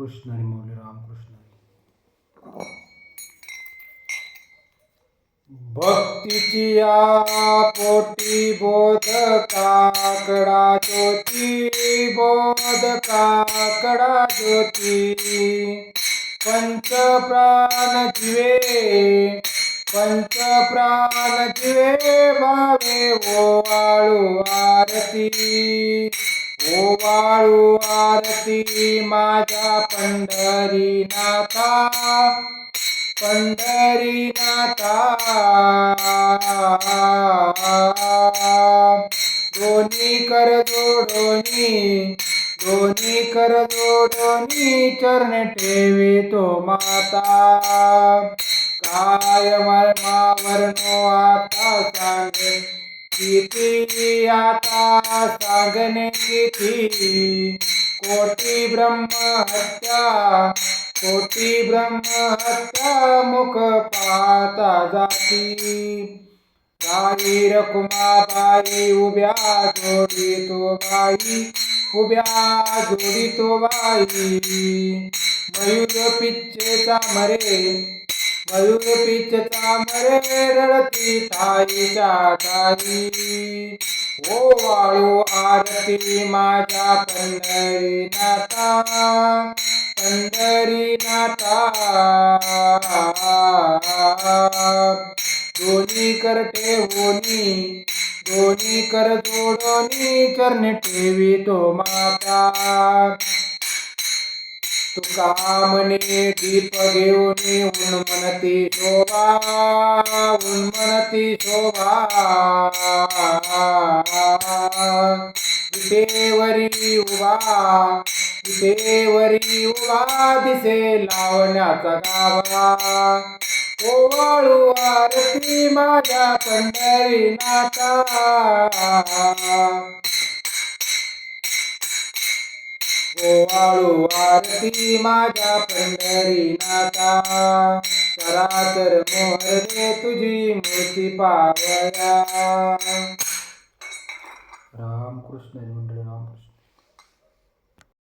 रामकृष्ण हरी माऊली रामकृष्ण हरी. भक्तीची या पोटी बोधकाकडा ज्योती, बोधकाकडा ज्योती. पंच प्राण जीवे, पंच प्राण जीवे भावे ओवाळू आरती, ओवाळू आरती माझ्या पंढरीनाथा, पंढरीनाथा. दोन्ही कर जोडोनी, दोन्ही कर जोडोनी चरण ठेवितो माता. काय मावरनो आता सांगे किती, आता सांगणे किती. कोटी ब्रह्महत्या, कोटी ब्रह्महत्या मुख पाहता जाती. काही रखुमाबाई उभ्या जोडितो बाई, उभ्या जोडितो बाई. मयूर पिच्छेचा मरे, मयूर पिच्छेचा मरे रडती ठाईच्या ठाई. ओवाळू आरती माझ्या पंढरीनाथा, पंढरीनाथा. दोन्ही कर ठेवोनी, दोन्ही कर जोडोनी चरणी ठेवितो माता. तुका म्हणे दीप घेऊनी उन्मनती शोभा, उन्मनती शोभा. विटेवरी उभा, विटेवरी उभा दिसे लावण्याचा गाभा. ओवाळू आरती माझ्या पंढरीनाथा, ओवाळू आरती माझ्या पंढरीनाथा. चराचर मोहरे तुझी मूर्ती पावया. रामकृष्ण हरी.